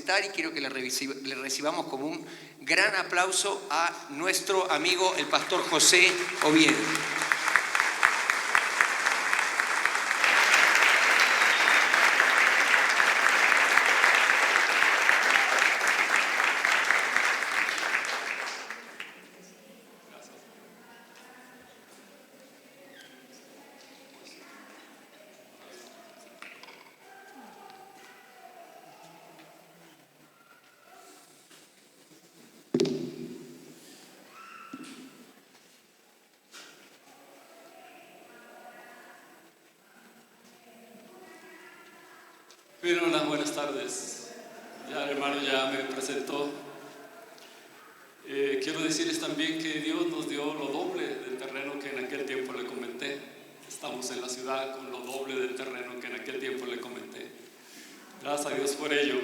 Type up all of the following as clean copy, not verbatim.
capacitar y quiero que le recibamos con un gran aplauso a nuestro amigo, el pastor José Oviedo. Bien, hola, buenas tardes. Ya el hermano ya me presentó. Quiero decirles también que Dios nos dio lo doble del terreno que en aquel tiempo le comenté. Estamos en la ciudad con lo doble del terreno que en aquel tiempo le comenté. Gracias a Dios por ello.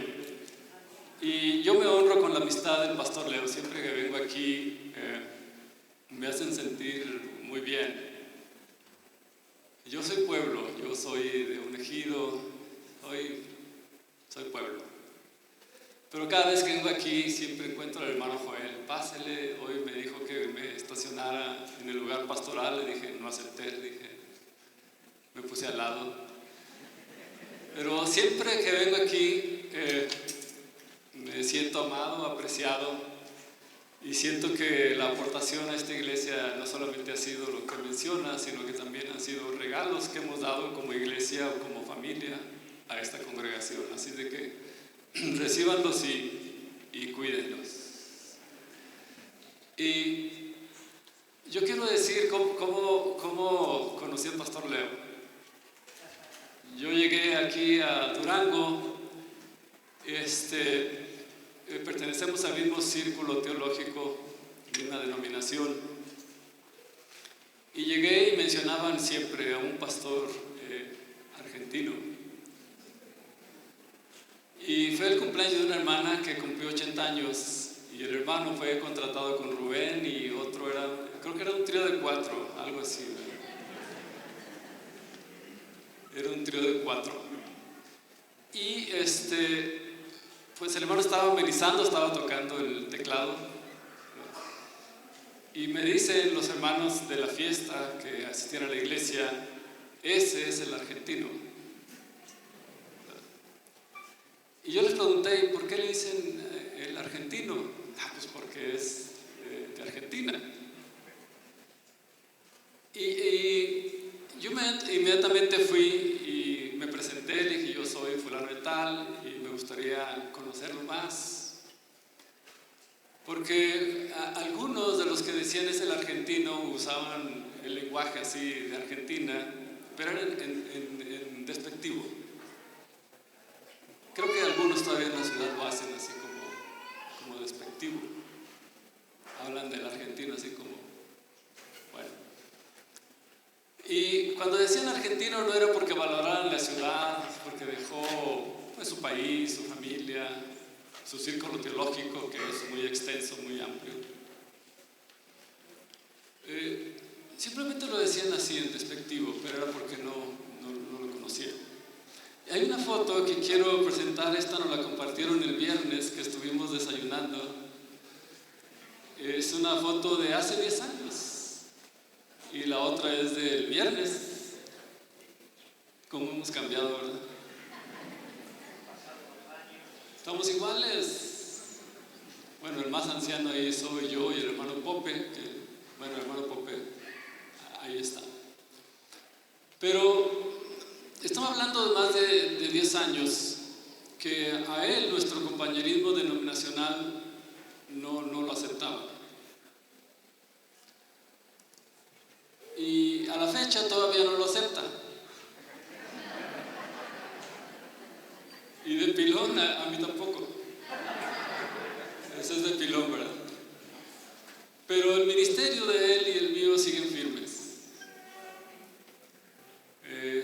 Y yo me honro con la amistad del pastor Leo. Siempre que vengo aquí me hacen sentir muy bien. Yo soy pueblo, yo soy de un ejido, soy pueblo. Pero cada vez que vengo aquí siempre encuentro al hermano Joel. Pásele, hoy me dijo que me estacionara en el lugar pastoral. Le dije, no acepté, me puse al lado. Pero siempre que vengo aquí me siento amado, apreciado y siento que la aportación a esta iglesia no solamente ha sido lo que menciona, sino que también han sido regalos que hemos dado como iglesia o como familia a esta congregación. Así de que recíbanlos y cuídenlos. Y yo quiero decir cómo conocí al pastor Leo. Yo llegué aquí a Durango, pertenecemos al mismo círculo teológico, misma denominación, y llegué y mencionaban siempre a un pastor argentino. Y fue el cumpleaños de una hermana que cumplió 80 años y el hermano fue contratado con Rubén y otro creo que era un trío de 4, algo así. Era un trío de 4. Y pues el hermano estaba amenizando, estaba tocando el teclado. Y me dicen los hermanos de la fiesta que asistían a la iglesia, ese es el argentino. Y yo les pregunté, ¿por qué le dicen el argentino? Pues porque es de Argentina. Y yo inmediatamente fui y me presenté, le dije, yo soy fulano de tal y me gustaría conocerlo más. Porque algunos de los que decían es el argentino usaban el lenguaje así de Argentina, pero era en despectivo. Creo que algunos todavía en la ciudad lo hacen así como despectivo. Hablan del argentino así como, bueno. Y cuando decían argentino no era porque valoraran la ciudad, porque dejó pues, su país, su familia, su círculo teológico que es muy extenso, muy amplio. Simplemente lo decían así en despectivo, pero era porque no lo conocían. Hay una foto que quiero presentar, esta nos la compartieron el viernes que estuvimos desayunando. Es una foto de hace 10 años y la otra es del viernes. ¿Cómo hemos cambiado, verdad? Estamos iguales. Bueno, el más anciano ahí soy yo y el hermano Pope, el hermano Pope ahí está. Pero estamos hablando de más de 10 años que a él nuestro compañerismo denominacional no lo aceptaba. Y a la fecha todavía no lo acepta. Y de pilón a mí tampoco. Ese es de pilón, ¿verdad? Pero el ministerio de él y el mío siguen firmes.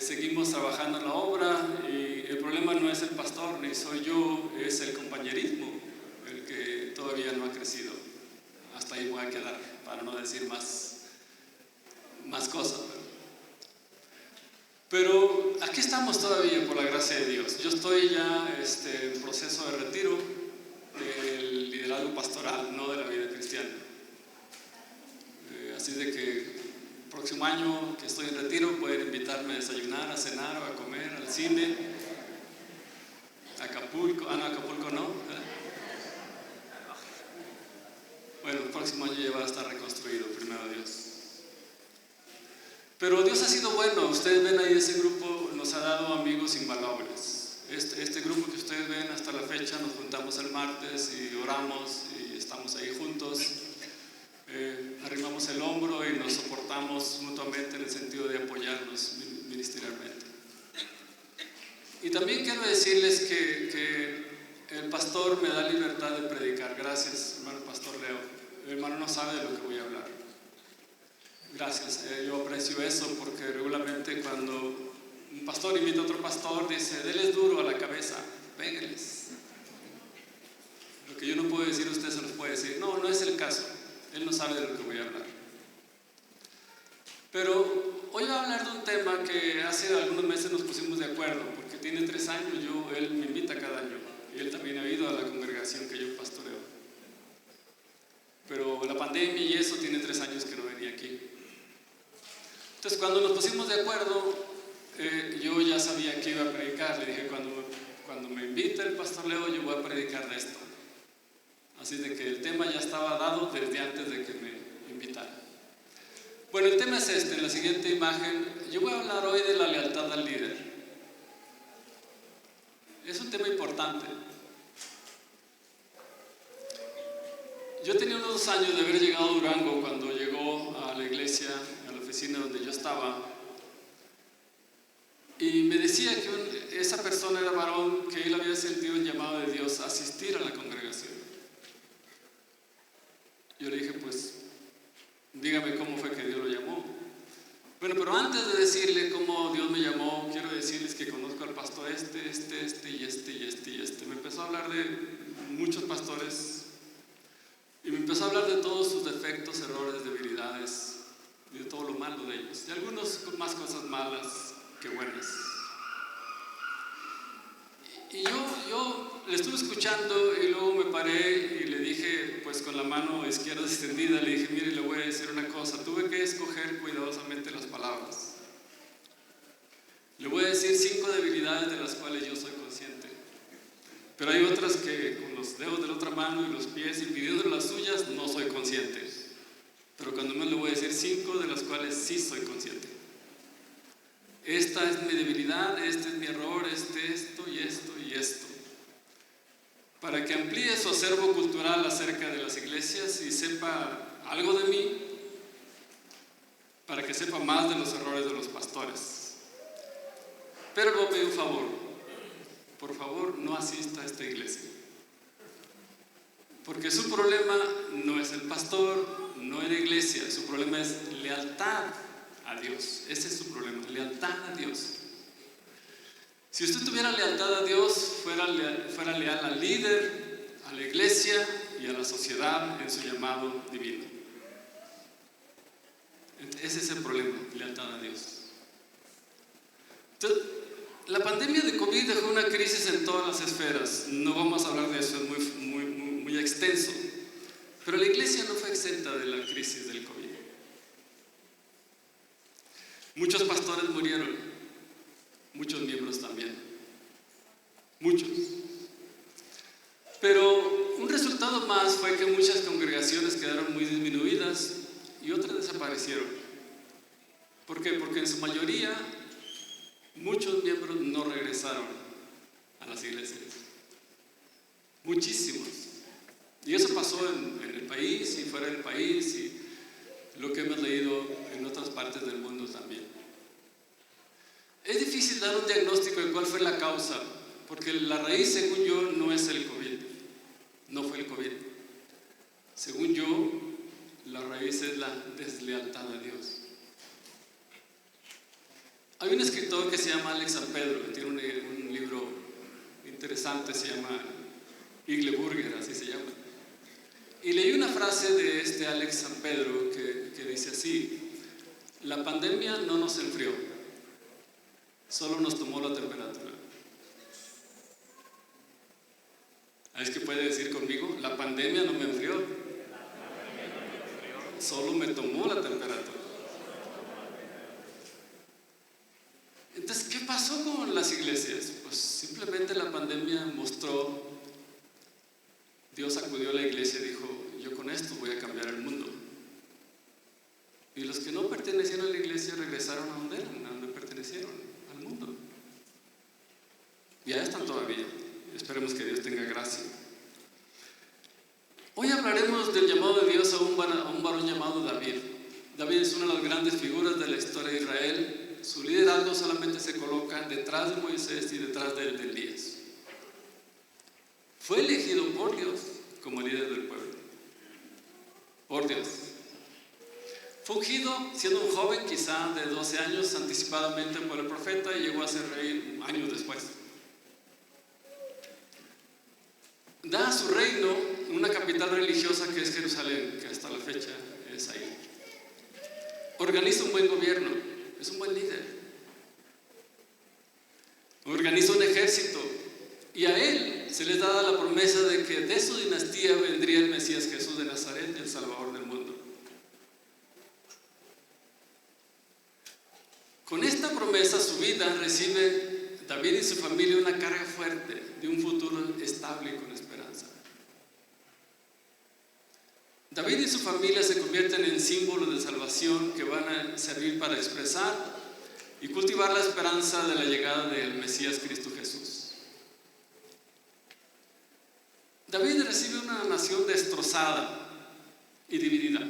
Seguimos trabajando en la obra y el problema no es el pastor ni soy yo, es el compañerismo el que todavía no ha crecido. Hasta ahí voy a quedar para no decir más cosas. Pero aquí estamos todavía por la gracia de Dios. Yo estoy ya en proceso de retiro. próximo año que estoy en retiro pueden invitarme a desayunar, a cenar o a comer, al cine, a Acapulco. No, Acapulco no. Bueno, el próximo año ya va a estar reconstruido, primero Dios. Pero Dios ha sido bueno. Ustedes ven ahí, ese grupo nos ha dado amigos invaluables. Este grupo que ustedes ven hasta la fecha, nos juntamos el martes y oramos y estamos ahí juntos. Arrimamos el hombro y nos soportamos mutuamente en el sentido de apoyarnos ministerialmente. Y también quiero decirles que el pastor me da libertad de predicar. Gracias, hermano pastor Leo. El hermano no sabe de lo que voy a hablar. Gracias, yo aprecio eso, porque regularmente cuando un pastor invita a otro pastor, dice: déles duro a la cabeza, pégueles. Lo que yo no puedo decir, usted se los puede decir. No, no es el caso. Él no sabe de lo que voy a hablar. Pero hoy voy a hablar de un tema que hace algunos meses nos pusimos de acuerdo, porque tiene 3 años, él me invita cada año, y él también ha ido a la congregación que yo pastoreo. Pero la pandemia y eso, tiene 3 años que no venía aquí. Entonces, cuando nos pusimos de acuerdo, yo ya sabía que iba a predicar. Le dije: cuando me invita el pastor Leo, yo voy a predicar de esto. Así de que el tema ya estaba dado desde antes de que me invitara. Bueno, el tema es este. En la siguiente imagen, yo voy a hablar hoy de la lealtad al líder. Es un tema importante. Yo tenía unos 2 años de haber llegado a Durango cuando llegó a la iglesia, a la oficina donde yo estaba, y me decía que esa persona era varón, que él había sentido el llamado de Dios a asistir a la congregación. Yo le dije: pues dígame cómo fue que Dios lo llamó. Bueno, pero antes de decirle cómo Dios me llamó, quiero decirles que conozco al pastor este y este. Me empezó a hablar de muchos pastores y me empezó a hablar de todos sus defectos, errores, debilidades y de todo lo malo de ellos, y algunos con más cosas malas que buenas. Y yo le estuve escuchando y luego me paré y le dije, pues con la mano izquierda extendida, le dije: mire, le voy a decir una cosa. Tuve que escoger cuidadosamente las palabras. Le voy a decir 5 debilidades de las cuales yo soy consciente. Pero hay otras que con los dedos de la otra mano y los pies impidiendo las suyas no soy consciente. Pero cuando me le voy a decir 5 de las cuales sí soy consciente. Esta es mi debilidad, este es mi error, esto y esto y esto. Para que amplíe su acervo cultural acerca de las iglesias y sepa algo de mí, para que sepa más de los errores de los pastores. Pero le voy a pedir un favor: por favor, no asista a esta iglesia, porque su problema no es el pastor, no es la iglesia, su problema es lealtad a Dios. Ese es su problema, lealtad a Dios. Si usted tuviera lealtad a Dios, fuera leal al líder, a la iglesia y a la sociedad en su llamado divino. Ese es el problema, lealtad a Dios. Entonces, la pandemia de COVID dejó una crisis en todas las esferas. No vamos a hablar de eso, es muy extenso. Pero la iglesia no fue exenta de la crisis del COVID. Muchos pastores murieron, muchos miembros también, muchos. Pero un resultado más fue que muchas congregaciones quedaron muy disminuidas y otras desaparecieron. ¿Por qué? Porque en su mayoría muchos miembros no regresaron a las iglesias. Muchísimos. Y eso pasó en el país y fuera del país, y lo que hemos leído en otras partes del mundo también. Es difícil dar un diagnóstico de cuál fue la causa, porque la raíz, según yo, no es el COVID. No fue el COVID. Según yo, la raíz es la deslealtad a Dios. Hay un escritor que se llama Alex San Pedro, que tiene un libro interesante, se llama Igle Burger, así se llama. Y leí una frase de este Alex San Pedro que dice así: la pandemia no nos enfrió, solo nos tomó la temperatura. ¿Es que puede decir conmigo? La pandemia no me enfrió, solo me tomó la temperatura. Dios sacudió a la iglesia y dijo: yo con esto voy a cambiar el mundo. Y los que no pertenecían a la iglesia regresaron a donde eran, a donde pertenecieron, al mundo. Y allá están todavía. Esperemos que Dios tenga gracia. Hoy hablaremos del llamado de Dios a un varón llamado David. David es una de las grandes figuras de la historia de Israel. Su liderazgo solamente se coloca detrás de Moisés y detrás de Elías. Fue elegido por Dios como líder del pueblo. Por Dios. Fue ungido siendo un joven, quizá de 12 años, anticipadamente por el profeta, y llegó a ser rey años después. Da su reino en una capital religiosa que es Jerusalén, que hasta la fecha es ahí. Organiza un buen gobierno, es un buen líder. Organiza un ejército, y a él se les da la promesa de que de su dinastía vendría el Mesías Jesús de Nazaret, el Salvador del mundo. Con esta promesa, su vida recibe David y su familia una carga fuerte de un futuro estable y con esperanza. David y su familia se convierten en símbolos de salvación que van a servir para expresar y cultivar la esperanza de la llegada del Mesías Cristo Jesús. David recibe una nación destrozada y dividida,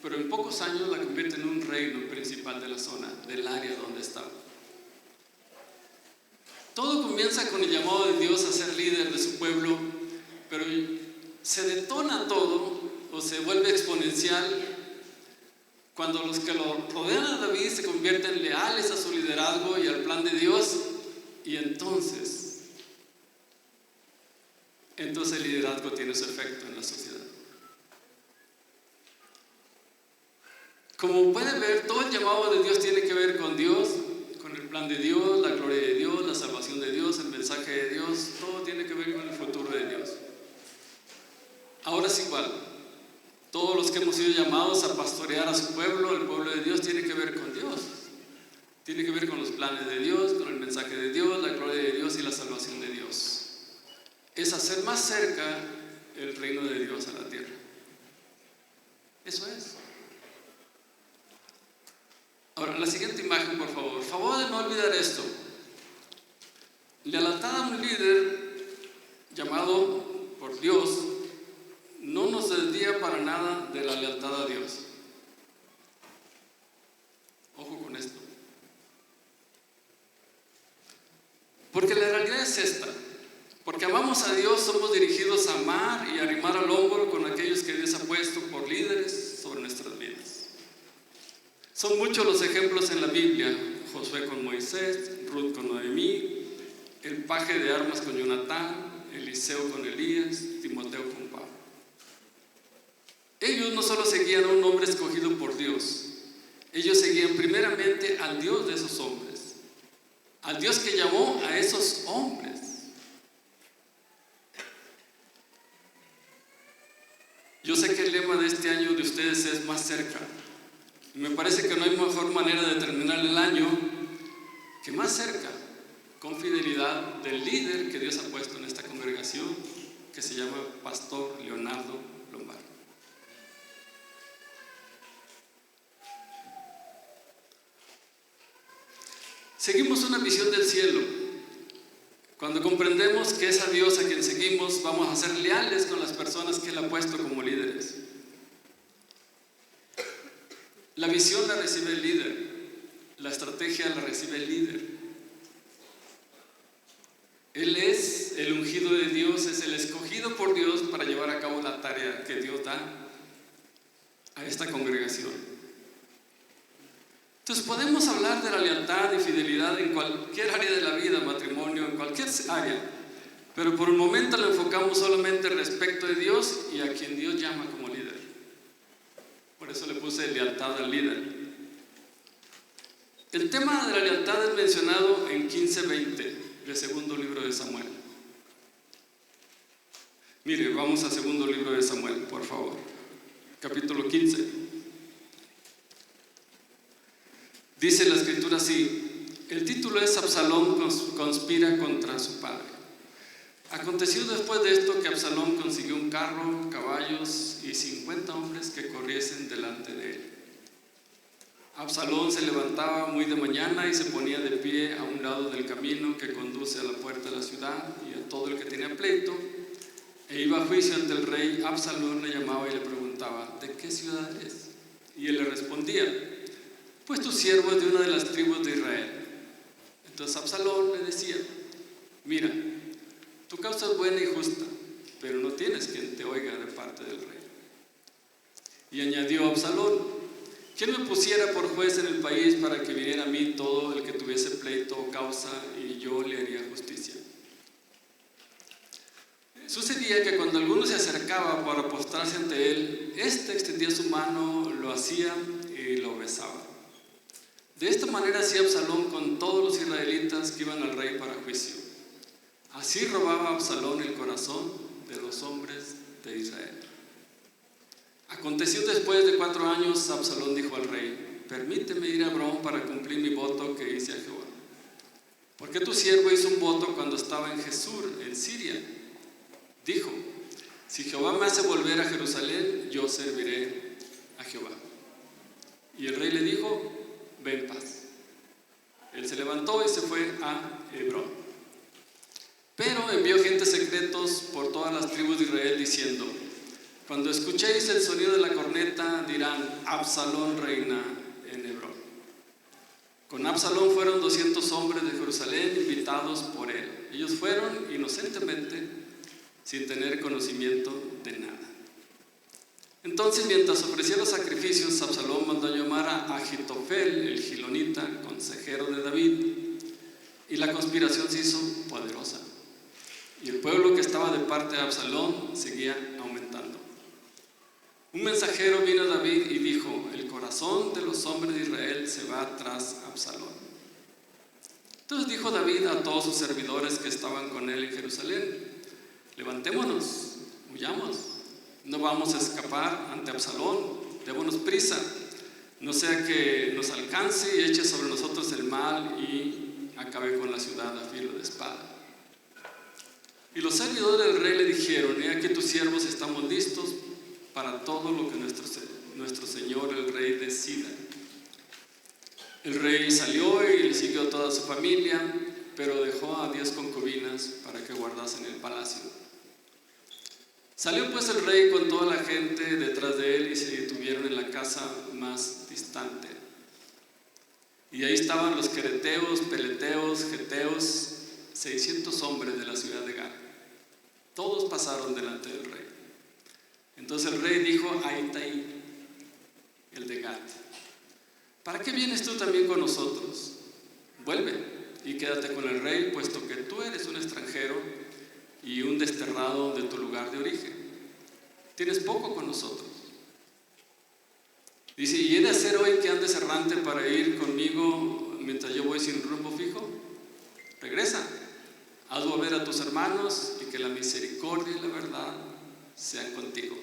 pero en pocos años la convierte en un reino principal de la zona, del área donde estaba. Todo comienza con el llamado de Dios a ser líder de su pueblo, pero se detona todo o se vuelve exponencial cuando los que lo rodean a David se convierten leales a su liderazgo y al plan de Dios, y entonces el liderazgo tiene su efecto en la sociedad. Como pueden ver, todo el llamado de Dios tiene que ver con Dios, con el plan de Dios, la gloria de Dios, la salvación de Dios, el mensaje de Dios. Todo tiene que ver con el futuro de Dios. Ahora es igual. Todos los que hemos sido llamados a pastorear a su pueblo, el pueblo de Dios, tiene que ver con Dios. Tiene que ver con los planes de Dios, con el mensaje de Dios, la gloria de Dios y la salvación de Dios. Es hacer más cerca el reino de Dios a la tierra. Eso es. Ahora, la siguiente imagen, por favor. Favor de no olvidar esto. Lealtad a un líder llamado por Dios no nos desvía para nada de la lealtad a Dios. Ojo con esto. Porque la realidad es esta. Porque amamos a Dios, somos dirigidos a amar y arrimar al hombro con aquellos que Dios ha puesto por líderes sobre nuestras vidas. Son muchos los ejemplos en la Biblia: Josué con Moisés, Ruth con Noemí, el paje de armas con Jonatán, Eliseo con Elías, Timoteo con Pablo. Ellos no solo seguían a un hombre escogido por Dios, ellos seguían primeramente al Dios de esos hombres, al Dios que llamó a esos hombres. Yo sé que el lema de este año de ustedes es más cerca. Y me parece que no hay mejor manera de terminar el año que más cerca, con fidelidad del líder que Dios ha puesto en esta congregación, que se llama Pastor Leonardo Lombardo. Seguimos una visión del cielo. Cuando comprendemos que es a Dios a quien seguimos, vamos a ser leales con las personas que Él ha puesto como líderes. La visión la recibe el líder, la estrategia la recibe el líder. Él es el ungido de Dios, es el escogido por Dios para llevar a cabo la tarea que Dios da a esta congregación. Entonces podemos hablar de la lealtad y fidelidad en cualquier área de la vida, matrimonio, en cualquier área, pero por el momento lo enfocamos solamente respecto de Dios y a quien Dios llama como líder. Por eso le puse lealtad al líder. El tema de la lealtad es mencionado en 15:20 del segundo libro de Samuel. Mire, vamos al segundo libro de Samuel, por favor. Capítulo 15. Dice la escritura así. El título es: Absalón conspira contra su padre. Aconteció después de esto que Absalón consiguió un carro, caballos y 50 hombres que corriesen delante de él. Absalón se levantaba muy de mañana y se ponía de pie a un lado del camino que conduce a la puerta de la ciudad y a todo el que tenía pleito, e iba a juicio ante el rey. Absalón le llamaba y le preguntaba: ¿de qué ciudad eres? Y él le respondía: pues tu siervo es de una de las tribus de Israel. Entonces Absalón le decía: mira, tu causa es buena y justa, pero no tienes quien te oiga de parte del rey. Y añadió Absalón: ¿quién me pusiera por juez en el país para que viniera a mí todo el que tuviese pleito o causa, y yo le haría justicia? Sucedía que cuando alguno se acercaba para postrarse ante él, éste extendía su mano, lo hacía y lo besaba. De esta manera hacía Absalón con todos los israelitas que iban al rey para juicio. Así robaba Absalón el corazón de los hombres de Israel. Aconteció después de 4 años, Absalón dijo al rey: permíteme ir a Hebrón para cumplir mi voto que hice a Jehová. Porque tu siervo hizo un voto cuando estaba en Jesús, en Siria. Dijo: si Jehová me hace volver a Jerusalén, yo serviré a Jehová. Y el rey le dijo: ve en paz. Él se levantó y se fue a Hebrón. Pero envió agentes secretos por todas las tribus de Israel diciendo: cuando escuchéis el sonido de la corneta, dirán: Absalón reina en Hebrón. Con Absalón fueron 200 hombres de Jerusalén invitados por él. Ellos fueron inocentemente, sin tener conocimiento de nada. Entonces, mientras ofrecía los sacrificios, Absalón mandó llamar a Ahitofel, el gilonita, consejero de David, y la conspiración se hizo poderosa. Y el pueblo que estaba de parte de Absalón seguía aumentando. Un mensajero vino a David y dijo: el corazón de los hombres de Israel se va tras Absalón. Entonces dijo David a todos sus servidores que estaban con él en Jerusalén: levantémonos, huyamos, no vamos a escapar ante Absalón, démonos prisa, no sea que nos alcance y eche sobre nosotros el mal y acabe con la ciudad a filo de espada. Y los servidores del rey le dijeron: he aquí tus siervos estamos listos para todo lo que nuestro señor el rey decida. El rey salió y le siguió toda su familia, pero dejó a 10 concubinas para que guardasen el palacio. Salió pues el rey con toda la gente detrás de él y se detuvieron en la casa más distante. Y ahí estaban los quereteos, peleteos, geteos, 600 hombres de la ciudad de Gat. Todos pasaron delante del rey. Entonces el rey dijo a Itai, el de Gat: ¿para qué vienes tú también con nosotros? Vuelve y quédate con el rey, puesto que tú eres un extranjero y un desterrado de tu lugar de origen. Tienes poco con nosotros. Dice: ¿y he de hacer hoy que andes errante para ir conmigo mientras yo voy sin rumbo fijo? Regresa, haz volver a tus hermanos y que la misericordia y la verdad sean contigo.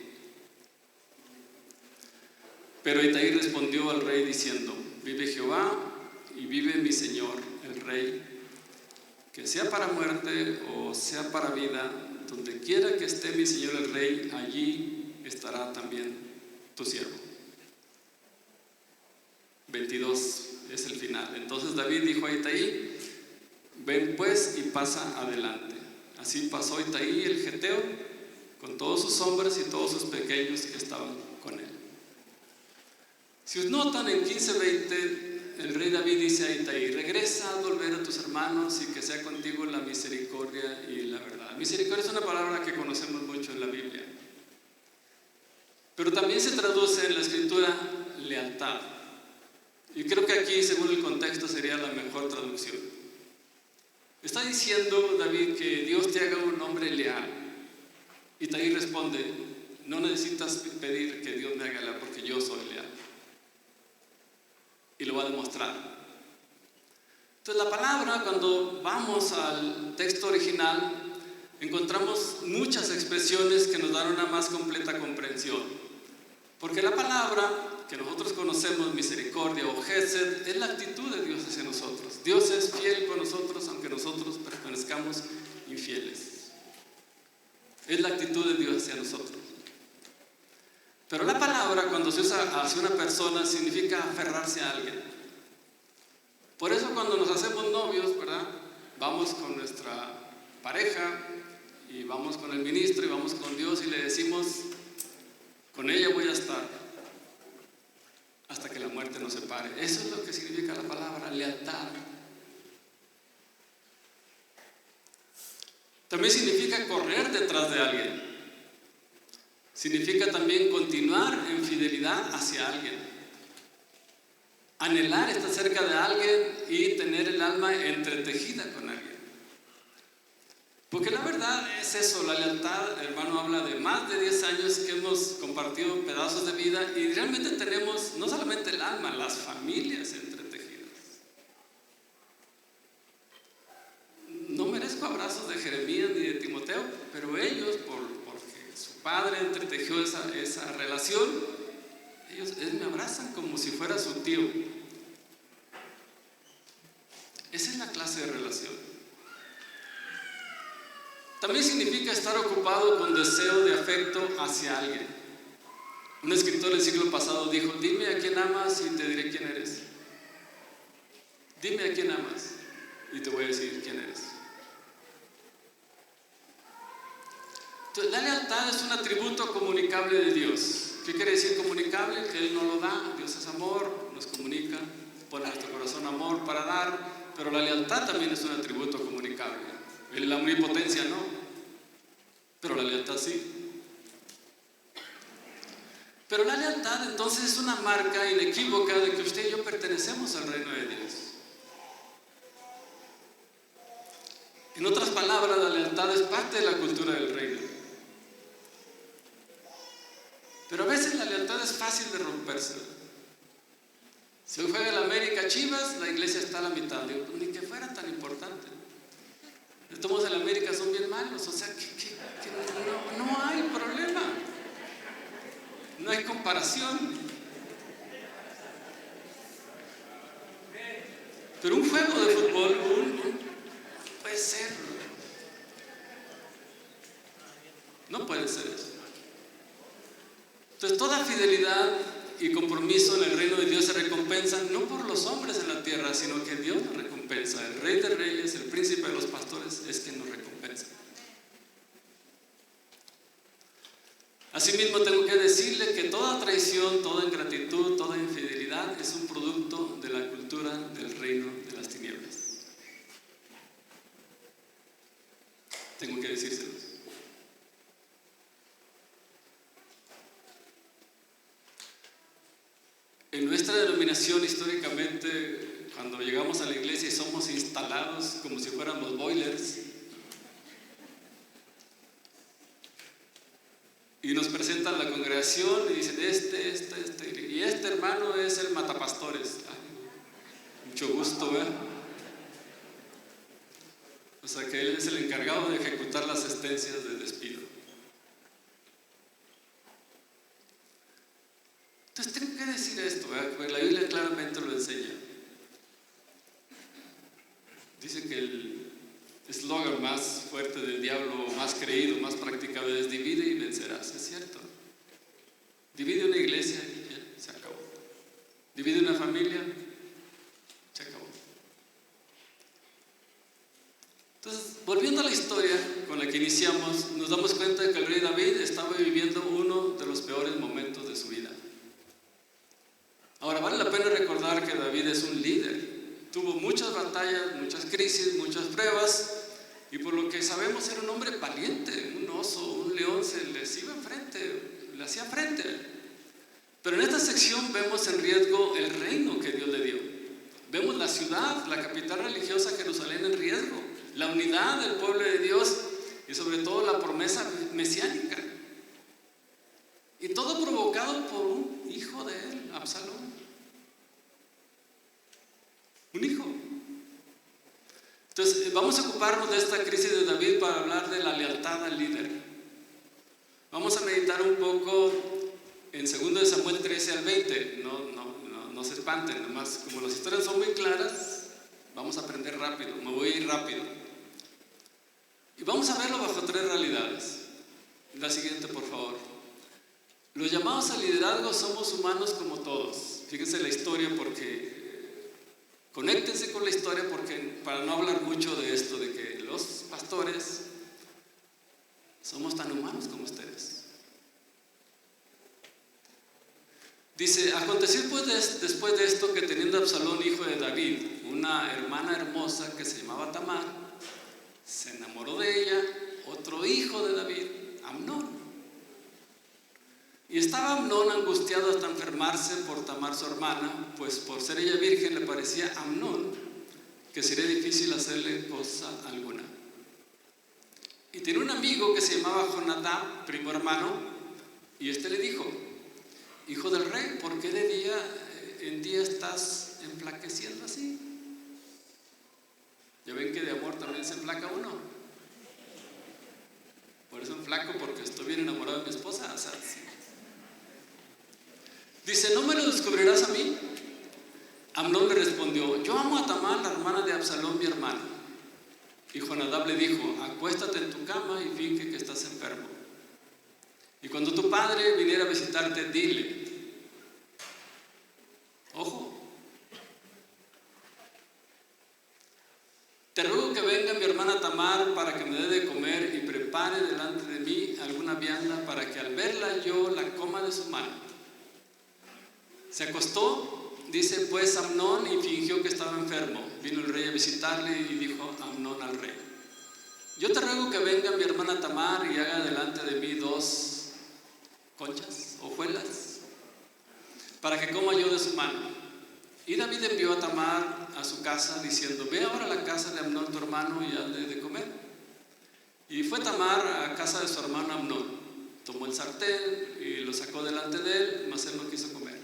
Pero Itai respondió al rey diciendo: vive Jehová y vive mi señor el rey, que sea para muerte o sea para vida, donde quiera que esté mi señor el rey, allí estará también tu siervo. 22 es el final. Entonces David dijo a Itai: ven pues y pasa adelante. Así pasó Itai el geteo con todos sus hombres y todos sus pequeños que estaban con él. Si os notan en 15:20, el rey David dice a Itai: regresa a volver a tus hermanos y que sea contigo la misericordia y la verdad. Misericordia es una palabra que conocemos mucho en la Biblia, pero también se traduce en la escritura lealtad. Y creo que aquí, según el contexto, sería la mejor traducción. Está diciendo David que Dios te haga un hombre leal. Itai responde: no necesitas pedir que Dios me haga leal, porque yo soy leal. Y lo va a demostrar. Entonces la palabra, cuando vamos al texto original, encontramos muchas expresiones que nos dan una más completa comprensión. Porque la palabra que nosotros conocemos, misericordia o Gesed, es la actitud de Dios hacia nosotros. Dios es fiel con nosotros aunque nosotros permanezcamos infieles. Es la actitud de Dios hacia nosotros. Pero la palabra, cuando se usa hacia una persona, significa aferrarse a alguien. Por eso cuando nos hacemos novios, ¿verdad? Vamos con nuestra pareja y vamos con el ministro y vamos con Dios y le decimos, con ella voy a estar hasta que la muerte nos separe. Eso es lo que significa la palabra lealtad. También significa correr detrás de alguien. Significa también continuar en fidelidad hacia alguien. Anhelar estar cerca de alguien y tener el alma entretejida con alguien. Porque la verdad es eso, la lealtad, el hermano habla de más de 10 años que hemos compartido pedazos de vida y realmente tenemos no solamente el alma, las familias entretejidas. No merezco abrazos de Jeremías ni de Timoteo, pero ellos, porque su padre entretejió esa relación, ellos me abrazan como si fuera su tío. Esa es la clase de relación. También significa estar ocupado con deseo de afecto hacia alguien. Un escritor del siglo pasado dijo, dime a quién amas y te diré quién eres. Dime a quién amas y te voy a decir quién eres. Entonces, la lealtad es un atributo comunicable de Dios. ¿Qué quiere decir comunicable? Que Él nos lo da. Dios es amor, nos comunica, pone en nuestro corazón amor para dar, pero la lealtad también es un atributo comunicable. La omnipotencia no, pero la lealtad sí. Pero la lealtad entonces es una marca inequívoca de que usted y yo pertenecemos al reino de Dios. En otras palabras, la lealtad es parte de la cultura del reino. Pero a veces la lealtad es fácil de romperse. Si hoy juega el América Chivas, la iglesia está a la mitad. Digo, ni que fuera tan importante. Todos en América son bien malos, o sea que no hay problema, no hay comparación. Pero un juego de fútbol puede ser, no puede ser eso. Entonces toda fidelidad y compromiso en el reino de Dios se recompensa no por los hombres en la tierra, sino que Dios nos recompensa. El Rey de Reyes, el Príncipe de los Pastores es quien nos recompensa. Asimismo tengo que decirle que toda traición, toda ingratitud, toda infidelidad es un producto de la cultura del reino de las tinieblas. Tengo que decírselos. En nuestra denominación históricamente, cuando llegamos a la iglesia y somos instalados como si fuéramos boilers y nos presentan la congregación y dicen y este hermano es el matapastores. Ay, mucho gusto, ¿verdad? O sea que él es el encargado de ejecutar las sentencias de despido. Entonces tengo que decir esto, ¿verdad? Porque la Biblia claramente lo enseña. Dice que el eslogan más fuerte del diablo, más creído, más practicado es divide y vencerás. Es cierto. Divide una iglesia y ya, se acabó. Divide una familia, se acabó. Entonces, volviendo a la historia con la que iniciamos, nos damos cuenta de que el rey David estaba viviendo uno de los peores momentos de su vida. Ahora, vale la pena recordar que David es un líder. Tuvo muchas batallas, muchas crisis, muchas pruebas, y por lo que sabemos era un hombre valiente, un oso, un león, se les iba enfrente, le hacía frente. Pero en esta sección vemos en riesgo el reino que Dios le dio. Vemos la ciudad, la capital religiosa Jerusalén en riesgo, la unidad del pueblo de Dios y sobre todo la promesa mesiánica. Y todo provocado por un hijo de él, Absalón. Un hijo. Entonces, vamos a ocuparnos de esta crisis de David para hablar de la lealtad al líder. Vamos a meditar un poco en 2 Samuel 13 al 20. No se espanten, nomás como las historias son muy claras, vamos a aprender rápido, me voy a ir rápido. Y vamos a verlo bajo 3 realidades. La siguiente, por favor. Los llamados al liderazgo somos humanos como todos. Fíjense la historia porque... Conéctense con la historia porque para no hablar mucho de esto, de que los pastores somos tan humanos como ustedes. Dice, aconteció pues después de esto que teniendo Absalón, hijo de David, una hermana hermosa que se llamaba Tamar, se enamoró de ella otro hijo de David, Amnón. Y estaba Amnón angustiado hasta enfermarse por Tamar su hermana, pues por ser ella virgen le parecía a Amnón que sería difícil hacerle cosa alguna. Y tenía un amigo que se llamaba Jonadab, primo hermano, y este le dijo, hijo del rey, ¿por qué de día en día estás enflaqueciendo así? Ya ven que de amor también se enflaca uno. Por eso enflaco, porque estoy bien enamorado de mi esposa. O sea, sí. Dice, ¿no me lo descubrirás a mí? Amnón le respondió, yo amo a Tamar, la hermana de Absalón, mi hermano. Y Jonadab le dijo, acuéstate en tu cama y finge que estás enfermo. Y cuando tu padre viniera a visitarte, dile, ojo, te ruego que venga mi hermana Tamar para que me dé de comer y prepare delante de mí alguna vianda para que al verla yo la coma de su mano. Se acostó, dice pues Amnón, y fingió que estaba enfermo. Vino el rey a visitarle y dijo Amnón al rey, yo te ruego que venga mi hermana Tamar y haga delante de mí 2 conchas, hojuelas, para que coma yo de su mano. Y David envió a Tamar a su casa diciendo, ve ahora a la casa de Amnón tu hermano y hazle de comer. Y fue Tamar a casa de su hermano Amnón, tomó el sartén y lo sacó delante de él, mas él no quiso comer.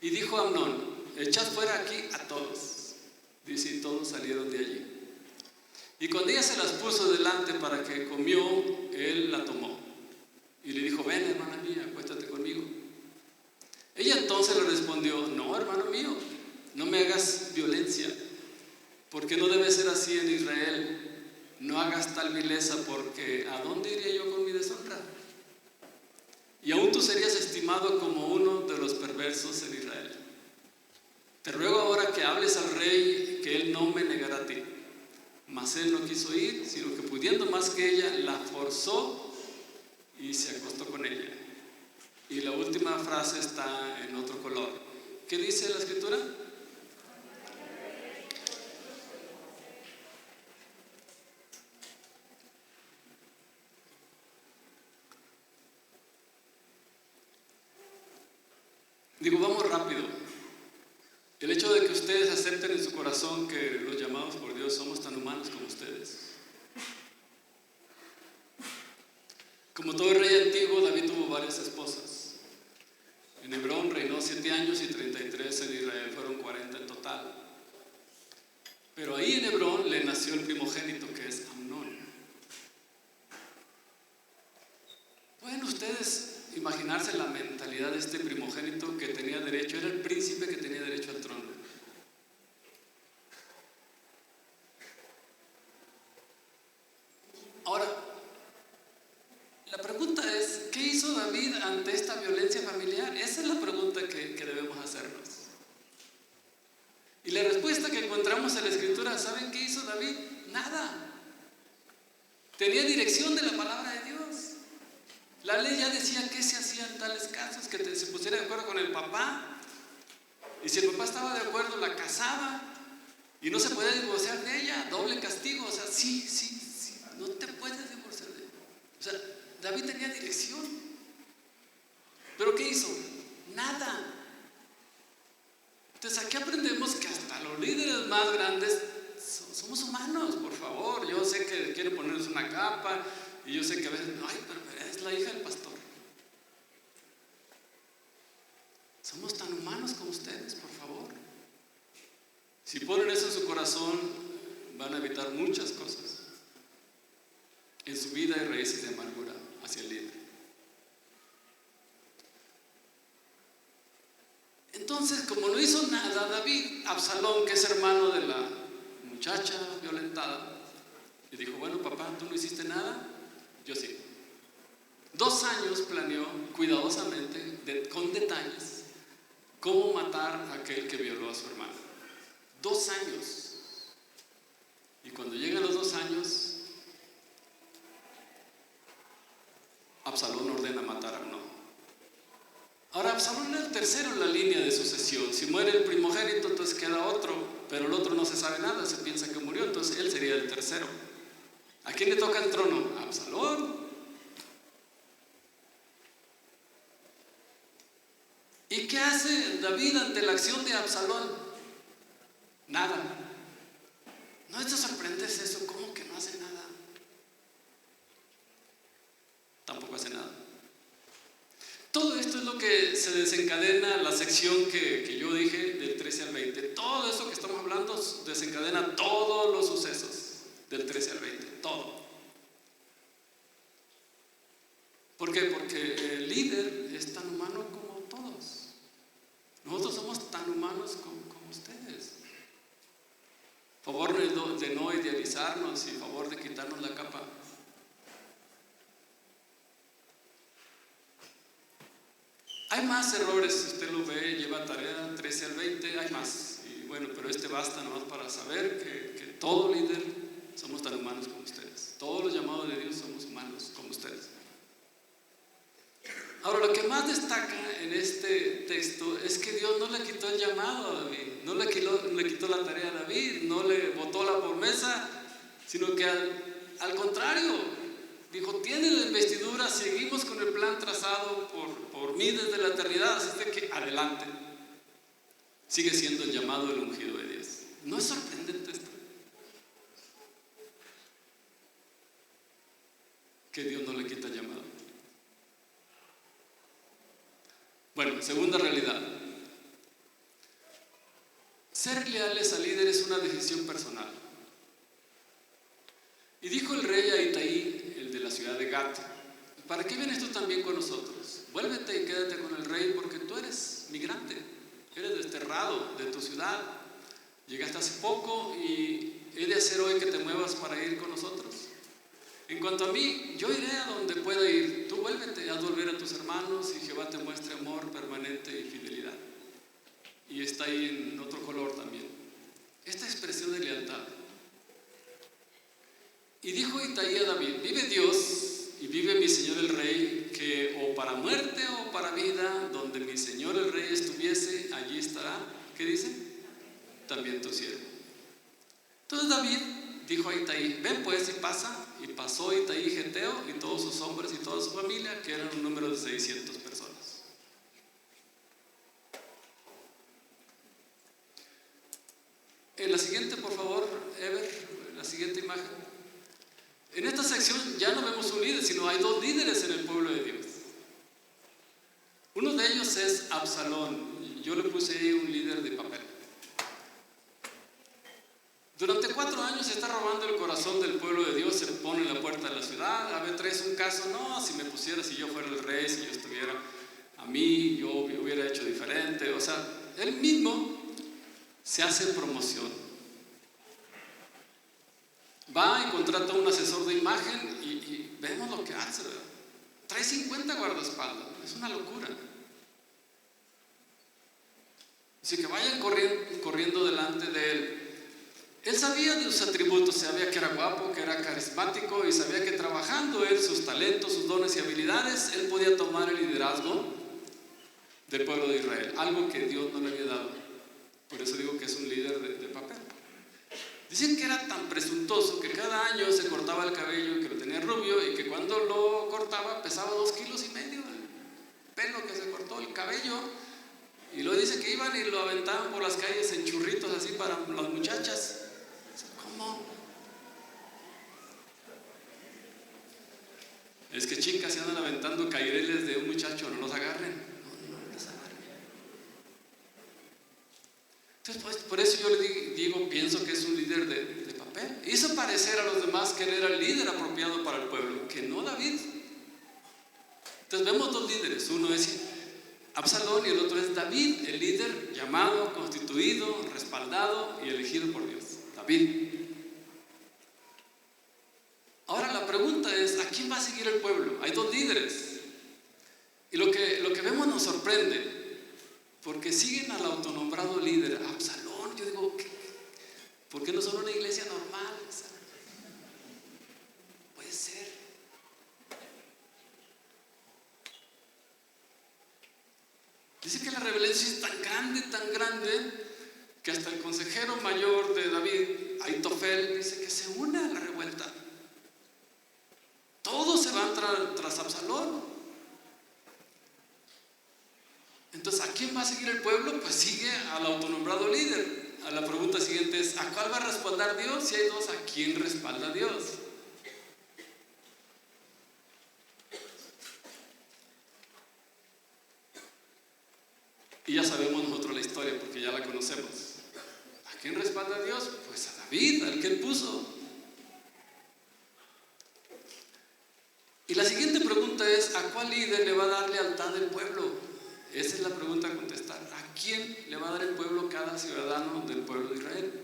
Y dijo a Amnón, echad fuera aquí a todos. Dice, y todos salieron de allí. Y cuando ella se las puso delante para que comió, él la tomó. Y le dijo, ven hermana mía, acuéstate conmigo. Ella entonces le respondió, no hermano mío, no me hagas violencia, porque no debe ser así en Israel. No hagas tal vileza, porque ¿a dónde iría yo con mi deshonra? Y aún tú serías estimado como uno de los perversos en Israel. Te ruego ahora que hables al rey, que él no me negará a ti. Mas él no quiso ir, sino que pudiendo más que ella, la forzó y se acostó con ella. Y la última frase está en otro color. ¿Qué dice la escritura? Digo, vamos rápido. El hecho de que ustedes acepten en su corazón que los llamados por Dios somos tan humanos como ustedes. Como todo rey antiguo, David tuvo varias esposas. En Hebrón reinó 7 años y 33 en Israel, fueron 40 en total. Pero ahí en Hebrón le nació el primogénito, que es Amnón. ¿Pueden ustedes imaginarse la mentalidad de este primogénito que tenía derecho? Era el príncipe que tenía derecho al trono. Ahora, la pregunta es, ¿qué hizo David ante esta violencia familiar? Esa es la pregunta que debemos hacernos. Y la respuesta que encontramos en la Escritura, ¿saben qué hizo David? Nada. Tenía dirección de la palabra de Dios. La ley ya decía qué se hacía en tales casos, que se pusiera de acuerdo con el papá. Y si el papá estaba de acuerdo, la casaba. Y no se podía divorciar de ella, doble castigo. O sea, sí, no te puedes divorciar de ella. O sea, David tenía dirección. ¿Pero qué hizo? Nada. Entonces aquí aprendemos que hasta los líderes más grandes somos humanos, por favor. Yo sé que quieren ponerles una capa y yo sé que a veces, ay, pero es la hija del pastor. Somos tan humanos como ustedes, por favor. Si ponen eso en su corazón, van a evitar muchas cosas en su vida y raíces de amargura hacia el líder. Entonces, como no hizo nada David, Absalón, que es hermano de la muchacha violentada, le dijo, bueno papá, tú no hiciste nada, yo sí. 2 años planeó cuidadosamente, con detalles, cómo matar a aquel que violó a su hermana. 2 años. Y cuando llegan los 2 años, Absalón ordena matar a Amnón. Ahora, Absalón era el tercero en la línea de sucesión. Si muere el primogénito, entonces queda otro, pero el otro no se sabe nada, se piensa que murió, entonces él sería el tercero. ¿A quién le toca el trono? A Absalón. ¿Y qué hace David ante la acción de Absalón? Nada. ¿No te sorprendes eso? ¿Cómo que no hace nada? Tampoco hace nada. Todo esto es lo que se desencadena la sección que yo dije del 13 al 20. Todo eso que estamos hablando desencadena todos los sucesos del 13 al 20. Todo. ¿Por qué? Porque el líder es tan humano como todos. Nosotros somos tan humanos como ustedes. Favor de no idealizarnos y favor de quitarnos la capa. Hay más errores, si usted lo ve, lleva tarea 13 al 20, hay más. Y bueno, pero este basta nomás para saber que todo líder somos tan humanos como ustedes. Todos los llamados de Dios somos humanos como ustedes. Ahora, lo que más destaca en este texto es que Dios no le quitó el llamado a David, no le quitó la tarea a David, no le botó la promesa, sino que al contrario, dijo, tiene la investidura, seguimos con el plan trazado por mí desde la eternidad, así de que adelante. Sigue siendo el llamado del ungido de Dios. ¿No es sorprendente esto? Que Dios no le quita el llamado. Bueno, segunda realidad. Ser leales al líder es una decisión personal. Y dijo el rey a Itaí, el de la ciudad de Gat, ¿para qué vienes tú también con nosotros? Vuélvete y quédate con el rey porque tú eres migrante, eres desterrado de tu ciudad, llegaste hace poco y he de hacer hoy que te muevas para ir con nosotros. En cuanto a mí, yo iré a donde pueda ir, tú vuélvete, haz volver a tus hermanos y Jehová te muestre amor permanente y fidelidad. Y está ahí en otro color también. Esta expresión de lealtad. Y dijo Itaí a David, vive Dios y vive mi señor el rey, que o para muerte o para vida, donde mi señor el rey estuviese, allí estará, ¿qué dice? También tu siervo. Entonces David dijo a Itaí, ven pues y pasa, y pasó Itaí Geteo y todos sus hombres y toda su familia, que eran un número de 600 personas. En la siguiente, por favor, Ever, la siguiente imagen. En esta sección ya no vemos un líder, sino hay 2 líderes en el pueblo de Dios. Uno de ellos es Absalón. Yo le puse ahí un líder de papel. Durante 4 años se está robando el corazón del pueblo de Dios, se pone en la puerta de la ciudad. A ver, traes un caso, no, si me pusiera, si yo fuera el rey, si yo estuviera a mí, yo hubiera hecho diferente. O sea, él mismo se hace promoción. Va y contrata a un asesor de imagen y vemos lo que hace, ¿verdad? Trae 50 guardaespaldas, es una locura. Así que vayan corriendo delante de él. Él sabía de sus atributos, sabía que era guapo, que era carismático y sabía que trabajando él sus talentos, sus dones y habilidades, él podía tomar el liderazgo del pueblo de Israel, algo que Dios no le había dado. Por eso digo que es un líder de papel. Dicen que era tan presuntuoso que cada año se cortaba el cabello y que lo tenía rubio y que cuando lo cortaba pesaba 2,5 kilos el pelo que se cortó, el cabello. Y luego dice que iban y lo aventaban por las calles en churritos así para las muchachas. ¿Cómo? Es que chicas se andan aventando caireles de un muchacho, no los agarren. No los agarren. Entonces, pues, por eso yo le digo, pienso que es un líder de papel. Hizo parecer a los demás que él era el líder apropiado para el pueblo, que no David. Entonces vemos 2 líderes, uno es Absalón y el otro es David, el líder llamado, constituido, respaldado y elegido por Dios. David. Ahora la pregunta es, ¿a quién va a seguir el pueblo? Hay 2 líderes. nos sorprende, porque siguen al autonombrado líder, Absalón. Yo digo, ¿por qué no son una iglesia normal? O sea, puede ser. Dice que la rebelión es tan grande, que hasta el consejero mayor de David, Ahitofel, dice que se une a la revuelta. Todos se van tras Absalón. Entonces, ¿a quién va a seguir el pueblo? Pues sigue al autonombrado líder. A la pregunta siguiente es, ¿a cuál va a respaldar Dios? Si hay dos, ¿a quién respalda Dios? Y ya sabemos nosotros la historia porque ya la conocemos. ¿A quién respalda Dios? Pues a David, al que él puso. Y la siguiente pregunta es, ¿a cuál líder le va a dar lealtad el pueblo? Esa es la pregunta a contestar. ¿A quién le va a dar el pueblo, cada ciudadano del pueblo de Israel?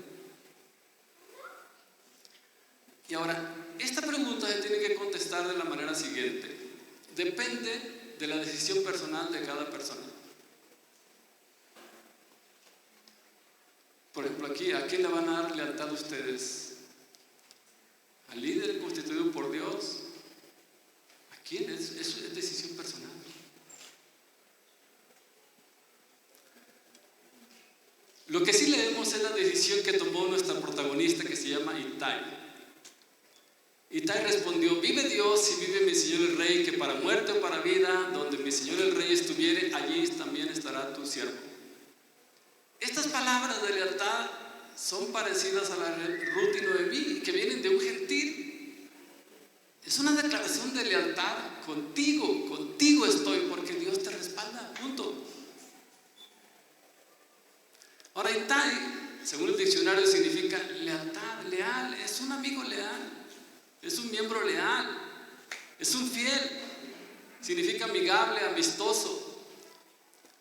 Y ahora, esta pregunta se tiene que contestar de la manera siguiente. Depende de la decisión personal de cada persona. Por ejemplo, aquí, ¿a quién le van a dar lealtad ustedes? ¿Al líder constituido por Dios? ¿A quién? Es decisión personal. Lo que sí leemos es la decisión que tomó nuestra protagonista, que se llama Ittai. Ittai respondió: vive Dios y vive mi Señor el Rey, que para muerte o para vida, donde mi Señor el Rey estuviere, allí también estará tu siervo. Estas palabras de lealtad son parecidas a la Ruth y Noemí, que vienen de un gentil. Es una declaración de lealtad. Contigo estoy, porque Dios te respalda, punto. Ahora, Ittai, según el diccionario, significa lealtad, leal. Es un amigo leal, es un miembro leal, es un fiel. Significa amigable, amistoso.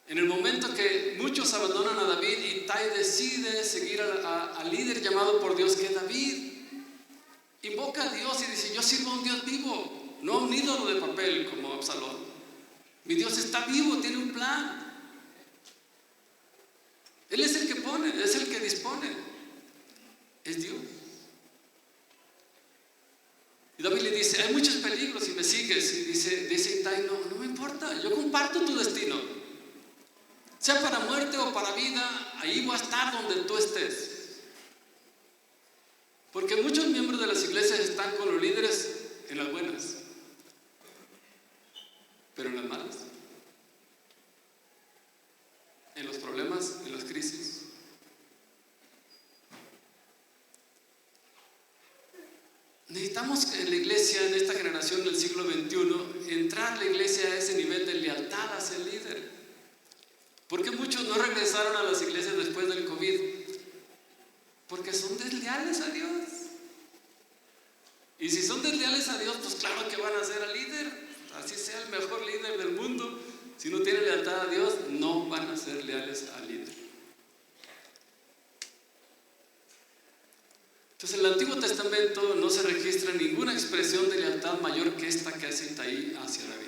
En el momento que muchos abandonan a David, Ittai decide seguir al líder llamado por Dios, que es David. Invoca a Dios y dice: yo sirvo a un Dios vivo, no a un ídolo de papel como Absalón. Mi Dios está vivo, tiene un plan. Él es el que pone, es el que dispone. Es Dios. Y David le dice: hay muchos peligros si me sigues. Y dice Ittai: no me importa, yo comparto tu destino. Sea para muerte o para vida, ahí voy a estar donde tú estés. Porque muchos miembros de las iglesias están con los líderes en las buenas, pero en las malas, en los problemas, en las crisis. Necesitamos en la iglesia, en esta generación del siglo XXI, entrar la iglesia a ese nivel de lealtad hacia el líder. ¿Por qué muchos no regresaron a las iglesias después del COVID? Porque son desleales a Dios. Y si son desleales a Dios, pues claro que van a ser al líder. Así sea el mejor líder del mundo. Si no tienen lealtad a Dios, no van a ser leales al líder. Entonces, en el Antiguo Testamento no se registra ninguna expresión de lealtad mayor que esta que hace Ittai hacia David.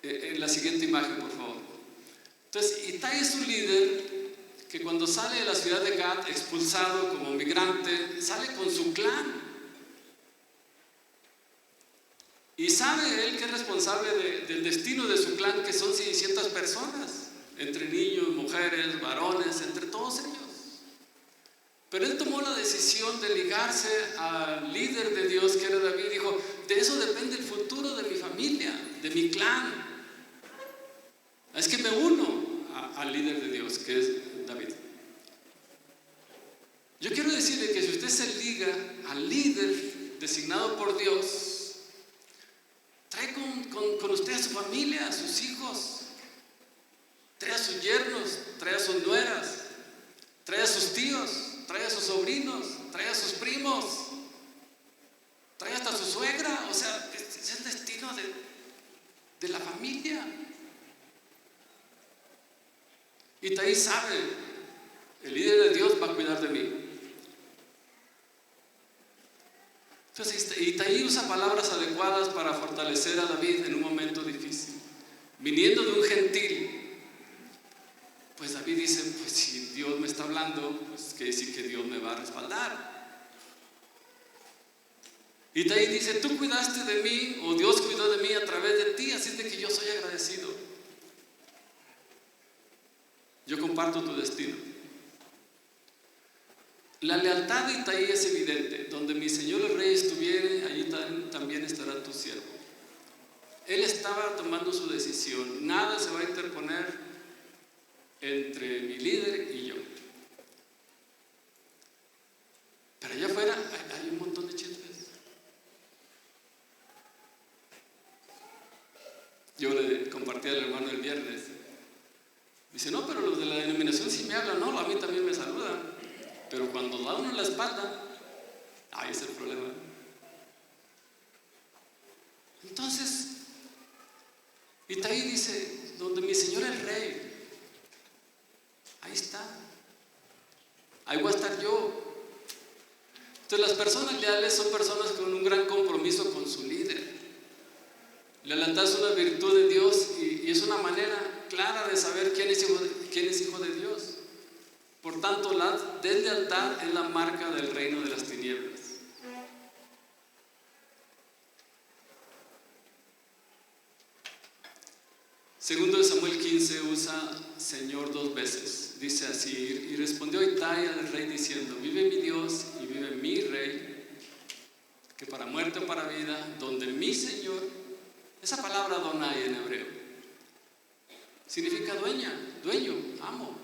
En la siguiente imagen, por favor. Entonces, Ittai es un líder que cuando sale de la ciudad de Gat, expulsado como migrante, sale con su clan. Y sabe él que es responsable del destino de su clan, que son 600 personas, entre niños, mujeres, varones, entre todos ellos. Pero él tomó la decisión de ligarse al líder de Dios, que era David. Dijo: de eso depende el futuro de mi familia, de mi clan. Es que me uno al líder de Dios, que es David. Yo quiero decirle que si usted se liga al líder designado por Dios, trae con usted a su familia, a sus hijos, trae a sus yernos, trae a sus nueras, trae a sus tíos, trae a sus sobrinos, trae a sus primos, trae hasta a su suegra. O sea, es el destino de la familia. Y Ittai sabe, el líder de Dios va a cuidar de mí. Entonces Ittai usa palabras adecuadas adecuadas para fortalecer a David en un momento difícil. Viniendo de un gentil, pues David dice, pues si Dios me está hablando, pues quiere decir que Dios me va a respaldar. Y Itaí dice, tú cuidaste de mí, o Dios cuidó de mí a través de ti, así es de que yo soy agradecido. Yo comparto tu destino. La lealtad de Itaí es evidente. Donde mi Señor el Rey estuviere, allí también estará tu siervo. Él estaba tomando su decisión. Nada se va a interponer entre mi líder y yo. Pero allá afuera hay un montón de chismes. Yo le compartí al hermano el viernes. Dice, no, pero los de la denominación sí me hablan. No, a mí también me saludan. Pero cuando da uno en la espalda, ahí es el problema. Entonces, Itaí dice, donde mi Señor el Rey, ahí está. Ahí voy a estar yo. Entonces, las personas leales son personas con un gran compromiso con su líder. La lealtad es una virtud de Dios y es una manera clara de saber quién es hijo de Dios. Por tanto, la deslealtad es la marca del reino de las tinieblas. Segundo de Samuel 15 usa Señor 2 veces. Dice así, y respondió Itaí al rey diciendo, vive mi Dios y vive mi rey, que para muerte o para vida, donde mi Señor, esa palabra Adonai en hebreo, significa dueño, amo.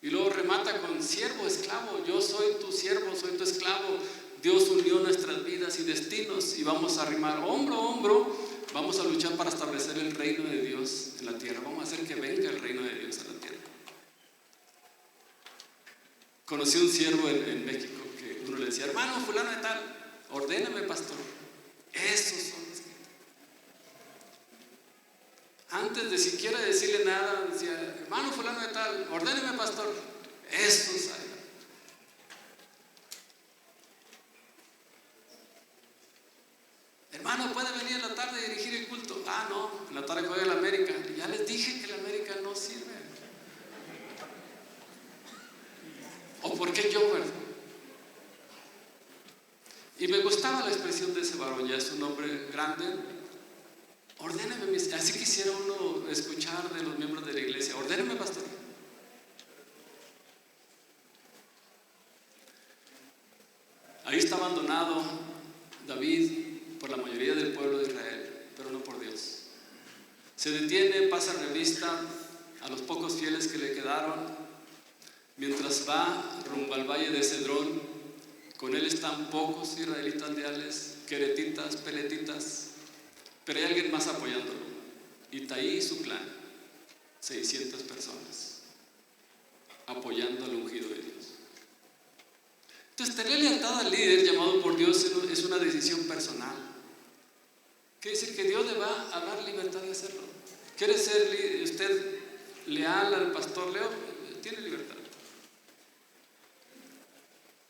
Y luego remata con siervo, esclavo. Yo soy tu siervo, soy tu esclavo. Dios unió nuestras vidas y destinos y vamos a arrimar hombro a hombro. Vamos a luchar para establecer el reino de Dios en la tierra. Vamos a hacer que venga el reino de Dios a la tierra. Conocí un siervo en México que uno le decía, hermano fulano de tal, ordéname pastor. Esos son los que... Antes de siquiera decirle nada, decía, hermano fulano de tal, ordéneme pastor. Esos hay. Hermano, ¿puede venir en la tarde a dirigir el culto? Ah, no, en la tarde juega el América. Ya les dije que el América no sirve. ¿O por qué yo, verdad? Y me gustaba la expresión de ese varón, ya es un hombre grande. Ordéneme, así quisiera uno escuchar de los miembros de la iglesia. Ordéneme, pastor. Ahí está abandonado David por la mayoría del pueblo de Israel, pero no por Dios. Se detiene, pasa revista a los pocos fieles que le quedaron, mientras va rumbo al valle de Cedrón. Con él están pocos israelitas leales, queretitas, peletitas, pero hay alguien más apoyándolo. Itaí y su clan, 600 personas, apoyando al ungido de Dios. Entonces, tener lealtad al líder llamado por Dios es una decisión personal. Quiere decir que Dios le va a dar libertad de hacerlo. ¿Quiere ser usted leal al pastor Leo? Tiene libertad.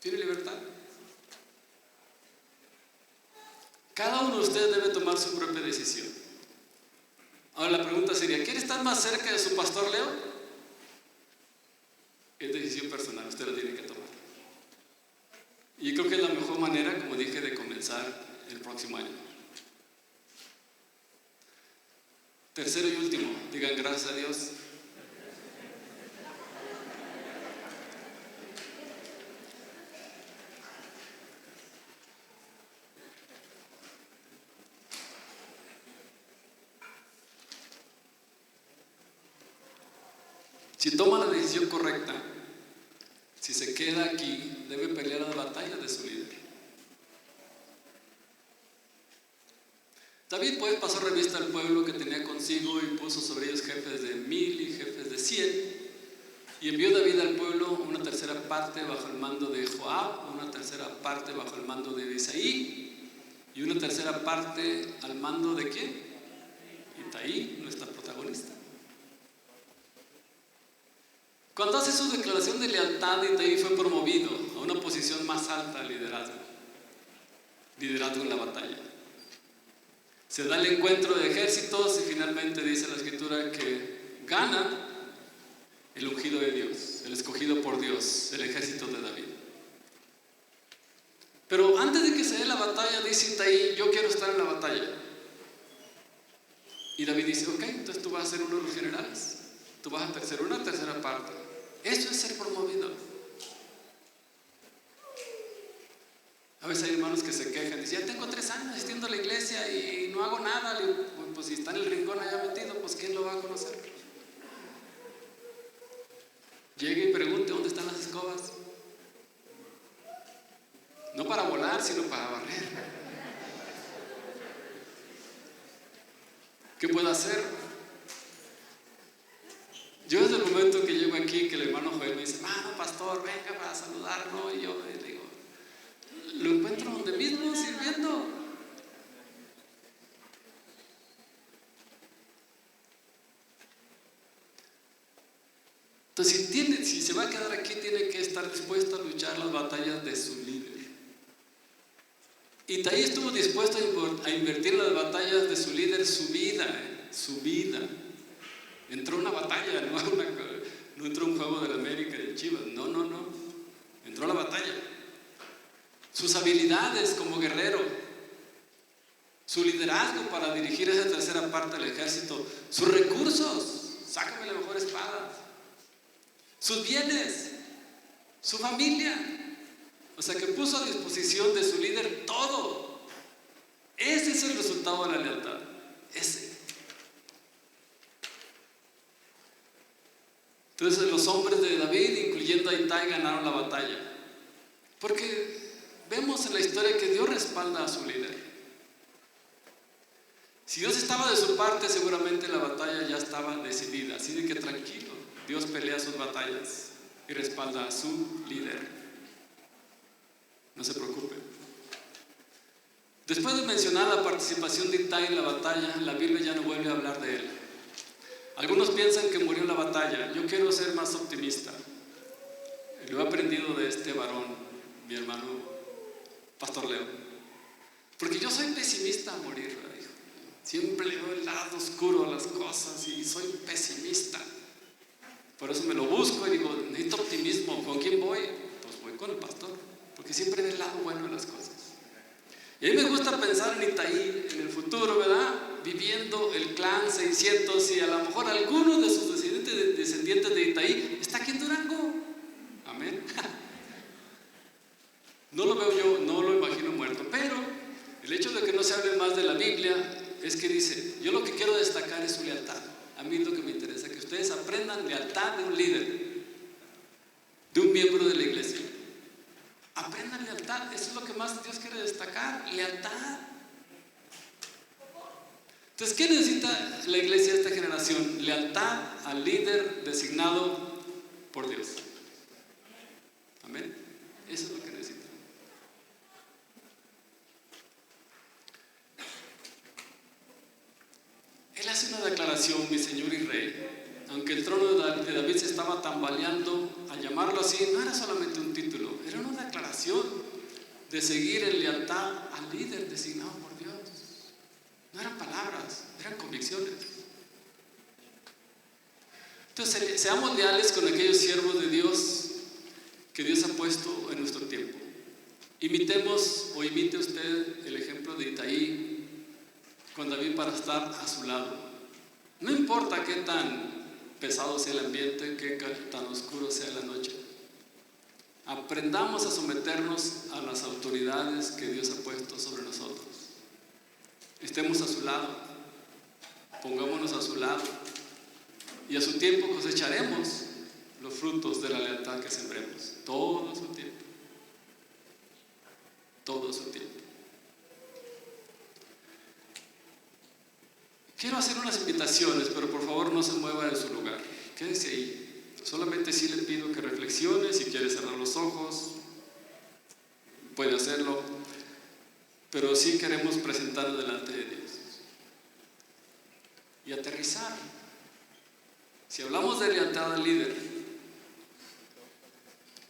¿Tiene libertad? Cada uno de ustedes debe tomar su propia decisión. Ahora la pregunta sería, ¿quiere estar más cerca de su pastor Leo? Es decisión personal, usted la tiene que tomar. Y creo que es la mejor manera, como dije, de comenzar el próximo año. Tercero y último, digan gracias a Dios. Si toma la decisión correcta, si se queda aquí, debe pelear las batallas de su líder. David pues pasó revista al pueblo que tenía consigo y puso sobre ellos jefes de 1000 y jefes de 100. Y envió David al pueblo una tercera parte bajo el mando de Joab, una tercera parte bajo el mando de Isaí y una tercera parte al mando de ¿quién? Itaí, nuestra protagonista. Cuando hace su declaración de lealtad, Itaí fue promovido a una posición más alta de liderazgo en la batalla. Se da el encuentro de ejércitos y finalmente dice la Escritura que gana el ungido de Dios, el escogido por Dios, el ejército de David. Pero antes de que se dé la batalla, dice Itaí: yo quiero estar en la batalla. Y David dice: ok, entonces tú vas a ser uno de los generales, tú vas a ser una tercera parte. Eso es ser promovido. A veces hay hermanos que se quejan, dicen: ya tengo 3 años asistiendo a la iglesia y no hago nada. Le digo: pues si está en el rincón allá metido, pues ¿quién lo va a conocer? Llegue y pregunte: ¿dónde están las escobas? No para volar, sino para barrer. ¿Qué puedo hacer? Yo desde el momento que llego aquí, que el hermano Joel me dice: hermano pastor, venga para saludarlo, y yo le digo: lo encuentro donde mismo, sirviendo. Entonces, si se va a quedar aquí, tiene que estar dispuesto a luchar las batallas de su líder. Itaí estuvo dispuesto a invertir en las batallas de su líder su vida, su vida. Entró a una batalla, no entró a un juego de la América y de Chivas, no. Entró a la batalla. Sus habilidades como guerrero, su liderazgo para dirigir esa tercera parte del ejército, sus recursos, sácame la mejor espada, sus bienes, su familia. O sea, que puso a disposición de su líder todo. Ese es el resultado de la lealtad. Ese. Entonces los hombres de David, incluyendo a Itaí, ganaron la batalla. Porque vemos en la historia que Dios respalda a su líder. Si Dios estaba de su parte, seguramente la batalla ya estaba decidida. Así de que tranquilo, Dios pelea sus batallas y respalda a su líder. No se preocupe. Después de mencionar la participación de Itaí en la batalla, la Biblia ya no vuelve a hablar de él. Algunos piensan que murió en la batalla. Yo quiero ser más optimista. Lo he aprendido de este varón, mi hermano Pastor Leo. Porque yo soy pesimista a morir, hijo. Siempre le veo el lado oscuro a las cosas y soy pesimista. Por eso me lo busco y digo: necesito optimismo. ¿Con quién voy? Pues voy con el pastor, porque siempre ve el lado bueno de las cosas. Y a mí me gusta pensar en Itaí, en el futuro, ¿verdad? Viviendo el clan 600, y a lo mejor alguno de sus descendientes de Itaí está aquí en Durango. Amén. No lo veo yo, no lo imagino muerto, pero el hecho de que no se hable más de la Biblia es que dice: yo lo que quiero destacar es su lealtad. A mí es lo que me interesa, que ustedes aprendan lealtad de un líder, de un miembro de la iglesia. Aprendan lealtad, eso es lo que más Dios quiere destacar, lealtad. Entonces, ¿qué necesita la iglesia de esta generación? Lealtad al líder designado por Dios. Amén. Eso es lo que necesita. Él hace una declaración: mi Señor y Rey. Aunque el trono de David se estaba tambaleando, a llamarlo así no era solamente un título, era una declaración de seguir en lealtad al líder designado por Dios. No eran palabras, eran convicciones. Entonces, seamos leales con aquellos siervos de Dios que Dios ha puesto en nuestro tiempo. Imitemos o imite usted el ejemplo de Itaí con David para estar a su lado. No importa qué tan pesado sea el ambiente, qué tan oscuro sea la noche. Aprendamos a someternos a las autoridades que Dios ha puesto sobre nosotros. Estemos a su lado, pongámonos a su lado, y a su tiempo cosecharemos los frutos de la lealtad que sembremos. Todo a su tiempo. Todo a su tiempo. Quiero hacer unas invitaciones, pero por favor no se mueva de su lugar. Quédese ahí. Solamente sí le pido que reflexione. Si quiere cerrar los ojos, puede hacerlo. Pero sí queremos presentarnos delante de Dios y aterrizar. Si hablamos de lealtad al líder,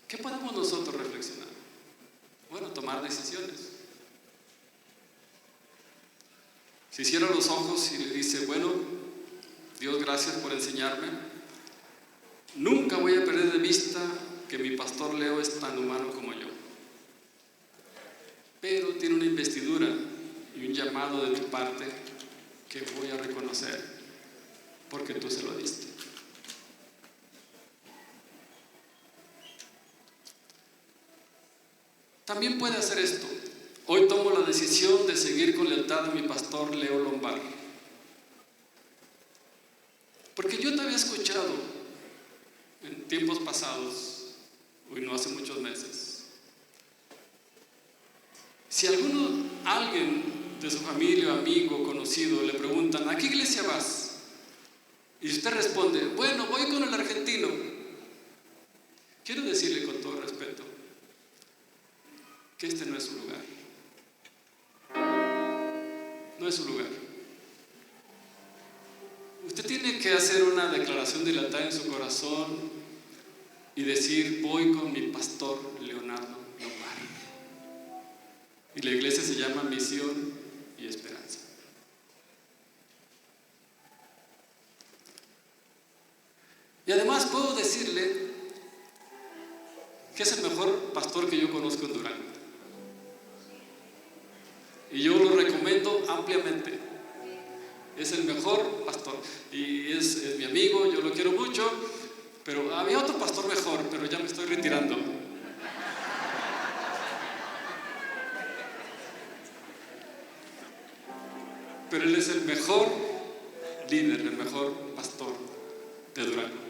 ¿qué podemos nosotros reflexionar? Bueno, tomar decisiones. Si cierra los ojos y le dice, bueno, Dios, gracias por enseñarme. Nunca voy a perder de vista que mi pastor Leo es tan humano como yo. Pero tiene una investidura y un llamado de tu parte que voy a reconocer porque tú se lo diste. También puede hacer esto. Hoy tomo la decisión de seguir con lealtad a mi pastor Leo Lombard. Porque yo te había escuchado en tiempos pasados, hoy no hace muchos meses. Si alguien de su familia, amigo, conocido, le preguntan, ¿a qué iglesia vas? Y usted responde, bueno, voy con el argentino. Quiero decirle con todo respeto que este no es su lugar. No es su lugar. Usted tiene que hacer una declaración de lealtad en su corazón y decir, voy con mi pastor Leonardo Lombard. Y la iglesia se llama Misión y Esperanza. Y además puedo decirle que es el mejor pastor que yo conozco en Durango. Y yo lo recomiendo ampliamente. Es el mejor pastor. Y es mi amigo, yo lo quiero mucho. Pero había otro pastor mejor, pero ya me estoy retirando. Pero él es el mejor líder, el mejor pastor de Durango.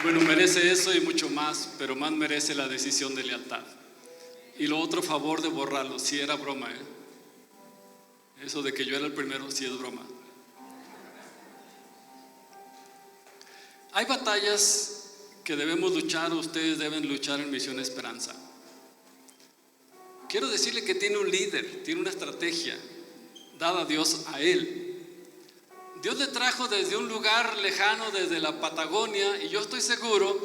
Bueno, merece eso y mucho más, pero más merece la decisión de lealtad. Y lo otro, favor de borrarlo, si era broma, Eso de que yo era el primero, sí es broma. Hay batallas que debemos luchar, ustedes deben luchar en Misión Esperanza. Quiero decirle que tiene un líder, tiene una estrategia dada a Dios a él. Dios le trajo desde un lugar lejano, desde la Patagonia, y yo estoy seguro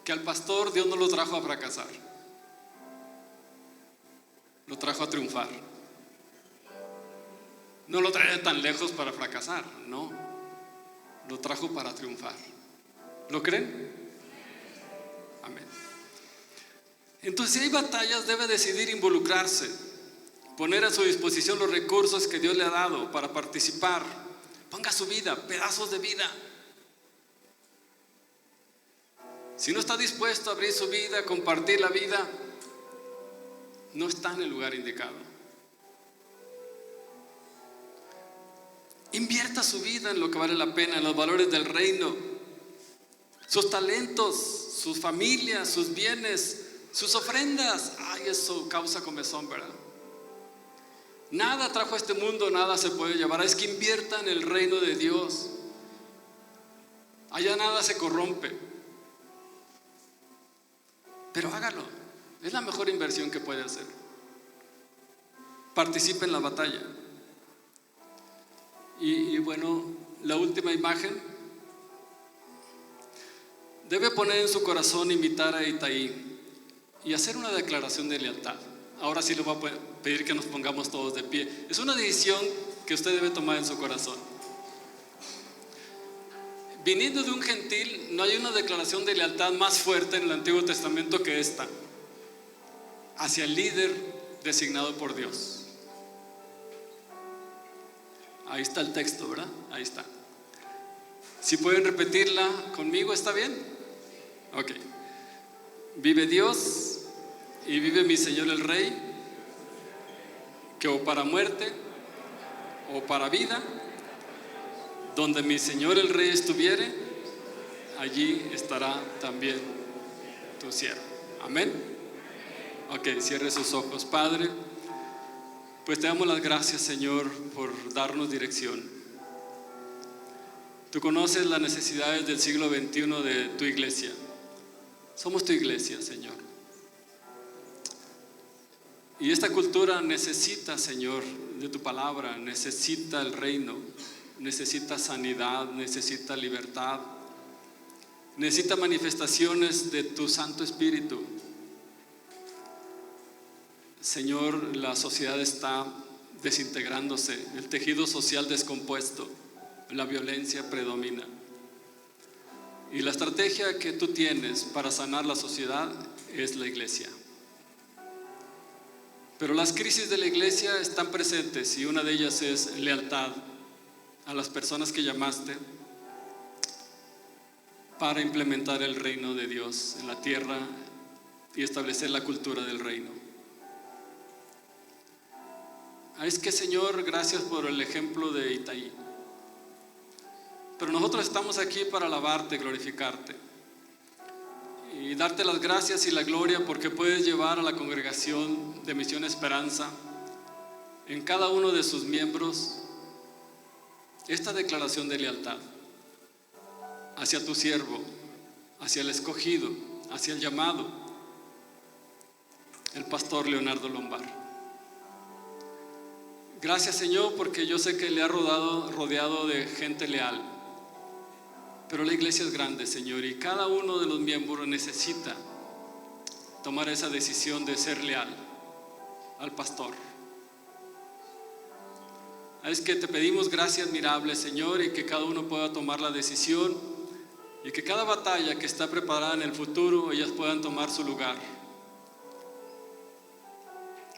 que al pastor Dios no lo trajo a fracasar. Lo trajo a triunfar. No lo trae tan lejos para fracasar, no. Lo trajo para triunfar. ¿Lo creen? Amén. Entonces, si hay batallas, debe decidir involucrarse, poner a su disposición los recursos que Dios le ha dado para participar. Ponga su vida, pedazos de vida. Si no está dispuesto a abrir su vida, a compartir la vida, no está en el lugar indicado. Invierta su vida en lo que vale la pena, en los valores del reino, sus talentos, sus familias, sus bienes, sus ofrendas. Ay, eso causa comezón, ¿verdad? Nada trajo a este mundo, nada se puede llevar. Es que invierta en el reino de Dios. Allá nada se corrompe. Pero hágalo. Es la mejor inversión que puede hacer. Participe en la batalla. Y bueno, la última imagen. Debe poner en su corazón imitar a Itaí y hacer una declaración de lealtad. Ahora sí le voy a pedir que nos pongamos todos de pie. Es una decisión que usted debe tomar en su corazón. Viniendo de un gentil, no hay una declaración de lealtad más fuerte en el Antiguo Testamento que esta, hacia el líder designado por Dios. Ahí está el texto, ¿verdad? Ahí está. Si pueden repetirla conmigo, ¿está bien? Ok. Vive Dios y vive mi Señor el Rey, que o para muerte o para vida, donde mi Señor el Rey estuviere, allí estará también tu siervo. Amén. Ok, cierre sus ojos. Padre, pues te damos las gracias, Señor, por darnos dirección. Tú conoces las necesidades del siglo XXI de tu iglesia. Somos tu iglesia, Señor. Y esta cultura necesita, Señor, de tu palabra, necesita el reino, necesita sanidad, necesita libertad, necesita manifestaciones de tu Santo Espíritu. Señor, la sociedad está desintegrándose, el tejido social descompuesto, la violencia predomina. Y la estrategia que tú tienes para sanar la sociedad es la iglesia. Pero las crisis de la iglesia están presentes y una de ellas es lealtad a las personas que llamaste para implementar el reino de Dios en la tierra y establecer la cultura del reino. Es que, Señor, gracias por el ejemplo de Itaí. Pero nosotros estamos aquí para alabarte, glorificarte y darte las gracias y la gloria porque puedes llevar a la congregación de Misión Esperanza, en cada uno de sus miembros, esta declaración de lealtad hacia tu siervo, hacia el escogido, hacia el llamado, el pastor Leonardo Lombard. Gracias, Señor, porque yo sé que le ha rodeado de gente leal. Pero la iglesia es grande, Señor, y cada uno de los miembros necesita tomar esa decisión de ser leal al pastor. Es que te pedimos gracia admirable, Señor, y que cada uno pueda tomar la decisión y que cada batalla que está preparada en el futuro, ellas puedan tomar su lugar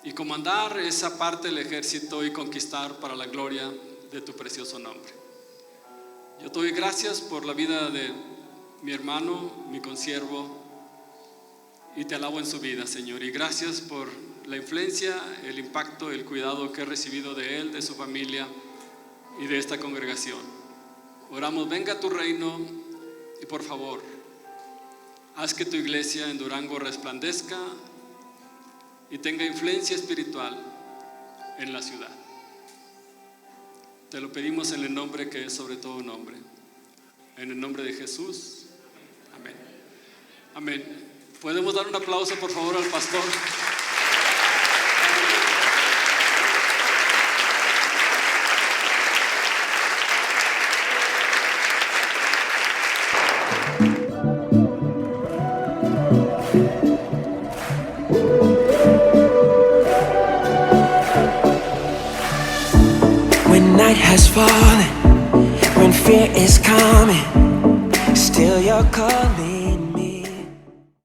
y comandar esa parte del ejército y conquistar para la gloria de tu precioso nombre. Yo te doy gracias por la vida de mi hermano, mi consiervo, y te alabo en su vida, Señor. Y gracias por la influencia, el impacto, el cuidado que he recibido de él, de su familia y de esta congregación. Oramos, venga tu reino y por favor, haz que tu iglesia en Durango resplandezca y tenga influencia espiritual en la ciudad. Te lo pedimos en el nombre que es sobre todo nombre. En el nombre de Jesús. Amén. Amén. ¿Podemos dar un aplauso, por favor, al pastor? When night has fallen, when fear is coming, still you're calling.